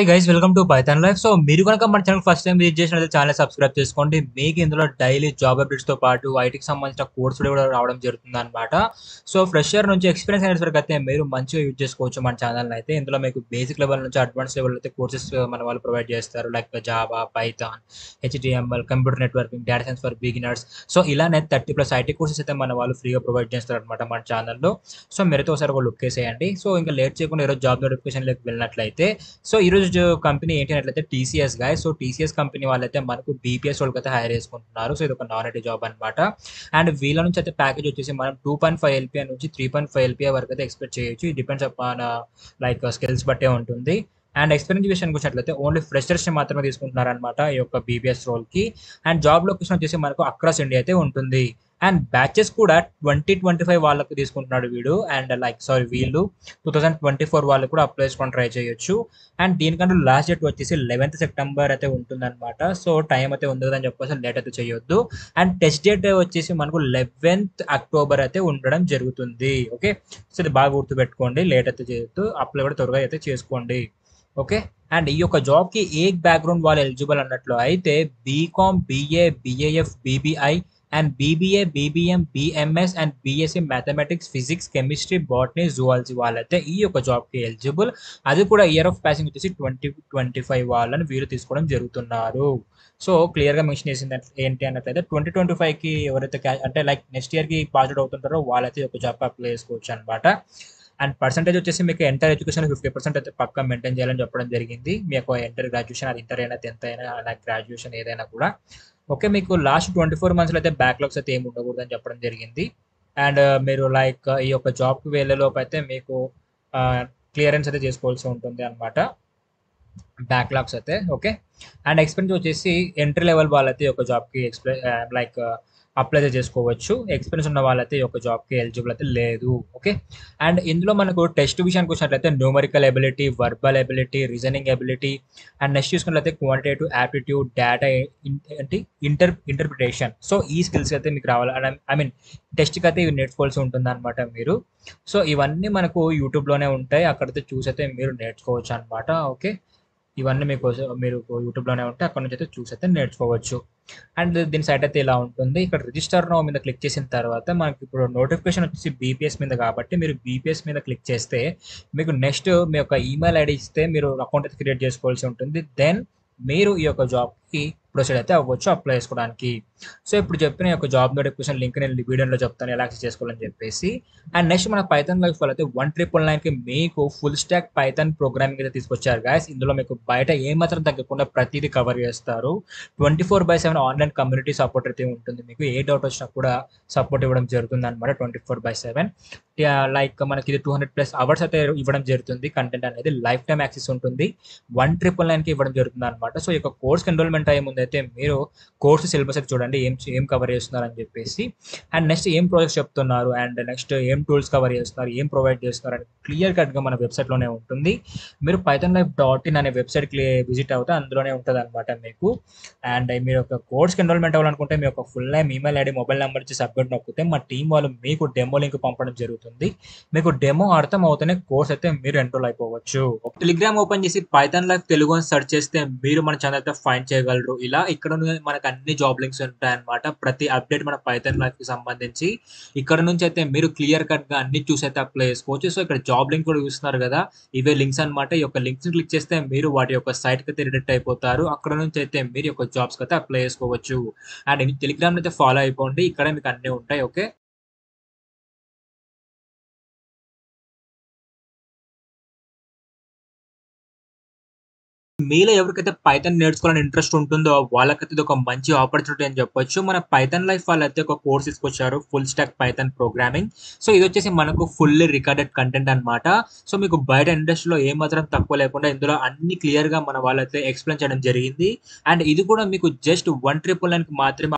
Hey guys, welcome to Python Live. So మీరు కనుక మన ఛానల్ ఫస్ట్ టైం విజిట్ చేసినట్లయితే ఛానల్ సబ్స్క్రైబ్ చేసుకోండి. మీకు ఇందులో డైలీ జాబ్ అప్డేట్స్ తో పాటు ఐటీకి సంబంధించిన కోర్సులు కూడా రావడం జరుగుతుంది అనమాట. సో ఫ్రెషర్ నుంచి ఎక్స్పీరియన్స్ అయిన వరకు అయితే మీరు మంచిగా యూజ్ చేసుకోవచ్చు మన ఛానల్ అయితే. ఇందులో మీకు బేసిక్ లెవెల్ నుంచి అడ్వాన్స్ లెవెల్ అయితే కోర్సెస్ మన వాళ్ళు ప్రొవైడ్ చేస్తారు. Like Java, Python, HTML, computer networking, data science for beginners. So ఇలానే 30+ ఐటీ కోర్సెస్ అయితే మన వాళ్ళు ఫ్రీగా ప్రొవైడ్ చేస్తారు అనమాట మన ఛానల్లో. సో మీరైతే ఒకసారి ఒక లుక్ వేసేయండి. సో ఇంకా లేట్ చేయకుండా ఈరోజు జాబ్ నోటిఫికేషన్లోకి వెళ్ళినట్లయితే సో ఈరోజు కంపెనీ ఏంటి అట్లయితే టీసీఎస్ గాయ. సో టీసీఎస్ కంపెనీ వాళ్ళైతే మనకు బీపీఎస్ వాళ్ళకి అయితే హైర్ చేసుకుంటున్నారు. సో ఇది ఒక నాన్ ఐటీ జాబ్ అనమాట. అండ్ వీళ్ళ నుంచి అయితే ప్యాకేజ్ వచ్చేసి మనం 2.5 ఎల్పిఐ నుంచి 3.5 ఎల్పిఐ వరకు అయితే ఎక్స్పెక్ట్ చేయొచ్చు. ఇది డిపెండ్స్ అపాన్ లైక్ స్కిల్స్ బట్టే ఉంటుంది. అండ్ ఎక్స్పీరియన్స్ విషయానికి వచ్చినట్లయితే ఓన్లీ ఫ్రెషర్స్ మాత్రమే తీసుకుంటున్నారు అనమాట ఈ యొక్క బీపీఎస్ రోల్ కి. అండ్ జాబ్ లొకేషన్ వచ్చేసి మనకు అక్రాస్ ఇండియా అయితే ఉంటుంది. అండ్ బ్యాచెస్ కూడా 2025 వాళ్ళకు తీసుకుంటున్నాడు వీడు. అండ్ వీళ్ళు 2024 వాళ్ళు కూడా అప్లై చేసుకొని ట్రై చేయొచ్చు. అండ్ దీనికంటే లాస్ట్ డేట్ వచ్చేసి 11th సెప్టెంబర్ అయితే ఉంటుందన్నమాట. సో టైం అయితే ఉంది కదని చెప్పేసి లేట్ అయితే చేయొద్దు. అండ్ టెస్ట్ డేట్ వచ్చేసి మనకు 11th అక్టోబర్ అయితే ఉండడం జరుగుతుంది. ఓకే, సో ఇది బాగా గుర్తుపెట్టుకోండి, లేట్ అయితే చేయొద్దు, అప్లై కూడా త్వరగా అయితే చేసుకోండి. ఓకే. అండ్ ఈ యొక్క జాబ్ కి ఏ బ్యాక్గ్రౌండ్ వాళ్ళు ఎలిజిబుల్ అన్నట్లు అయితే BCom, BA, BAF, BBI and BBA, BBM, BMS and BSc mathematics, physics, chemistry, botany, zoology వాళ్ళైతే ఈ యొక్క జాబ్ కి ఎలిజిబుల్. అది కూడా ఇయర్ ఆఫ్ పాసింగ్ వచ్చేసి 2025 వాళ్ళని వీళ్ళు తీసుకోవడం జరుగుతున్నారు. సో క్లియర్ గా మెన్షన్ చేసింది ఏంటి అన్నట్లయితే 2025 కి ఎవరైతే అంటే లైక్ నెక్స్ట్ ఇయర్ కి పాస్ అవుట్ అవుతుంటారో వాళ్ళైతే ఈ యొక్క జాబ్ అప్లై చేసుకోవచ్చు అనమాట. అండ్ పర్సెంటేజ్ వచ్చేసి మీకు ఎంటర్ ఎడ్యుకేషన్ 50% అయితే పక్కా మెయింటైన్ చేయాలని చెప్పడం జరిగింది. మీ యొక్క ఎంటర్ గ్రాడ్యుయేషన్, అది ఇంటర్ అయినా 10th అయినా లైక్ గ్రాడ్యుయేషన్ ఏదైనా కూడా. ఓకే, మీకు లాస్ట్ 24 మంత్స్లో అయితే బ్యాక్లాగ్స్ అయితే ఏమి ఉండకూడదు అని చెప్పడం జరిగింది. అండ్ మీరు లైక్ ఈ యొక్క జాబ్కి వెళ్ళే లోపు అయితే మీకు క్లియరెన్స్ అయితే చేసుకోవాల్సి ఉంటుంది అనమాట, బ్యాక్లాగ్స్ అయితే. ఓకే. అండ్ ఎక్స్పీరియన్స్ వచ్చేసి ఎంట్రీ లెవెల్ వాళ్ళైతే ఒక జాబ్కి లైక్ అప్లై అయితే చేసుకోవచ్చు. ఎక్స్పీరియన్స్ ఉన్న వాళ్ళైతే ఈ యొక్క జాబ్కి ఎలిజిబుల్ అయితే లేదు. ఓకే. అండ్ ఇందులో మనకు టెస్ట్ విషయానికి వచ్చినట్లయితే numerical ability, verbal ability, reasoning ability and next చూసుకున్నట్లయితే క్వాంటిటేటివ్ యాప్టిట్యూడ్, డేటా అంటే ఇంటర్ప్రిటేషన్. సో ఈ స్కిల్స్ అయితే మీకు రావాలి. ఐ మీన్ టెస్ట్కి అయితే ఇవి నేర్చుకోవాల్సి ఉంటుంది అనమాట మీరు. సో ఇవన్నీ మనకు యూట్యూబ్లోనే ఉంటాయి, అక్కడైతే చూసి అయితే మీరు నేర్చుకోవచ్చు అనమాట. ఓకే, ఇవన్నీ మీరు యూట్యూబ్లోనే ఉంటే అక్కడ నుంచి అయితే చూసి అయితే నేర్చుకోవచ్చు. అండ్ దీని సైట్ అయితే ఇలా ఉంటుంది. ఇక్కడ రిజిస్టర్ నౌ మీద క్లిక్ చేసిన తర్వాత మనకి ఇప్పుడు నోటిఫికేషన్ వచ్చేసి బీపీఎస్ మీద కాబట్టి మీరు బీపీఎస్ మీద క్లిక్ చేస్తే మీకు నెక్స్ట్ మీ యొక్క ఈమెయిల్ ఐడి ఇస్తే మీరు అకౌంట్ అయితే క్రియేట్ చేసుకోవాల్సి ఉంటుంది. దెన్ మీరు ఈ యొక్క జాబ్కి ప్రొసీడ్ అయితే అవ్వచ్చు అప్లై చేసుకోవడానికి. సో ఇప్పుడు చెప్పిన ఈ యొక్క జాబ్ నోటిఫికేషన్ లింక్ నేను వీడియోలో చెప్తాను ఎలా యాక్సెస్ చేసుకోవాలని చెప్పేసి. అండ్ నెక్స్ట్ మన పైథాన్ లైఫ్ వాళ్ళు అయితే 1999కి మీకు ఫుల్ స్టాక్ పైథాన్ ప్రోగ్రామింగ్ అయితే తీసుకొచ్చారు గాయస్. ఇందులో మీకు బయట ఏమాత్రం తగ్గకుండా ప్రతిదీ కవర్ చేస్తారు. 24/7 ఆన్లైన్ కమ్యూనిటీ సపోర్ట్ అయితే ఉంటుంది. మీకు ఏ డౌట్ వచ్చినా కూడా సపోర్ట్ ఇవ్వడం జరుగుతుంది అనమాట 24/7. లైక్ మనకి ఇది 200+ అవర్స్ అయితే ఇవ్వడం జరుగుతుంది. కంటెంట్ అనేది లైఫ్ టైమ్ యాక్సెస్ ఉంటుంది. 1999కి ఇవ్వడం జరుగుతుంది అనమాట. సో ఈ యొక్క కోర్స్ ఎన్రోల్మెంట్ అయ్యే ముందు అయితే మీరు కోర్సు సిలబస్ అయితే చూడండి, ఏం కవర్ చేస్తున్నారు అని చెప్పేసి. అండ్ నెక్స్ట్ ఏం ప్రాజెక్ట్స్ చెప్తున్నారు, అండ్ నెక్స్ట్ ఏం టూల్స్ కవర్ చేస్తున్నారు, ఏం ప్రొవైడ్ చేస్తున్నారు అని క్లియర్ కట్గా మన వెబ్సైట్లోనే ఉంటుంది. మీరు pythonlife.in అనే వెబ్సైట్కి విజిట్ అవుతే అందులోనే ఉంటుంది అనమాట మీకు. అండ్ మీరు ఒక కోర్స్కి ఎన్రోల్మెంట్ అవ్వాలనుకుంటే మీ యొక్క full name, email ID, mobile number ఇచ్చి సబ్మిట్ నొక్కితే మా టీం వాళ్ళు మీకు డెమో లింక్ పంపడం జరుగుతుంది. మీకు డెమో అర్థం అవుతూనే కోర్స్ అయితే మీరు ఎన్రోల్ అయిపోవచ్చు. టెలిగ్రామ్ ఓపెన్ చేసి పైథాన్ లైఫ్ తెలుగు అని సెర్చ్ చేస్తే మీరు మన ఛానల్ అయితే ఫైండ్ చేయగలరు. ఇలా ఇక్కడ మనకు అన్ని జాబ్ లింక్స్ ఉంటాయి అనమాట. ప్రతి అప్డేట్ మన పైథాన్ లైఫ్ కి సంబంధించి ఇక్కడ నుంచి అయితే మీరు క్లియర్ కట్ గా అన్ని చూసి అయితే అప్లై చేసుకోవచ్చు. సో ఇక్కడ జాబ్ లింక్ కూడా చూస్తున్నారు కదా, ఇవే లింక్స్ అనమాట. ఈ యొక్క లింక్స్ క్లిక్ చేస్తే మీరు వాటి యొక్క సైట్ కి అయితే రిడక్ట్ అయిపోతారు. అక్కడ నుంచి అయితే మీరు యొక్క జాబ్స్ కి అయితే అప్లై చేసుకోవచ్చు. అండ్ టెలిగ్రామ్ అయితే ఫాలో అయిపోండి, ఇక్కడ మీకు అన్ని ఉంటాయి. ఓకే. మీలో ఎవరికైతే పైథాన్ నేర్చుకోవాలని ఇంట్రెస్ట్ ఉంటుందో వాళ్ళకైతే ఇది ఒక మంచి ఆపర్చునిటీ అని చెప్పొచ్చు. మన పైథాన్ లైఫ్ వాళ్ళైతే ఒక కోర్స్ తీసుకొచ్చారు, full stack Python programming. So ఇది వచ్చేసి మనకు ఫుల్లీ రికార్డెడ్ కంటెంట్ అనమాట. సో మీకు బయట ఇండస్ట్రీలో ఏ మాత్రం తక్కువ లేకుండా ఇందులో అన్ని క్లియర్ గా మన వాళ్ళైతే ఎక్స్ప్లెయిన్ చేయడం జరిగింది. అండ్ ఇది కూడా మీకు జస్ట్ 1999కి మాత్రమే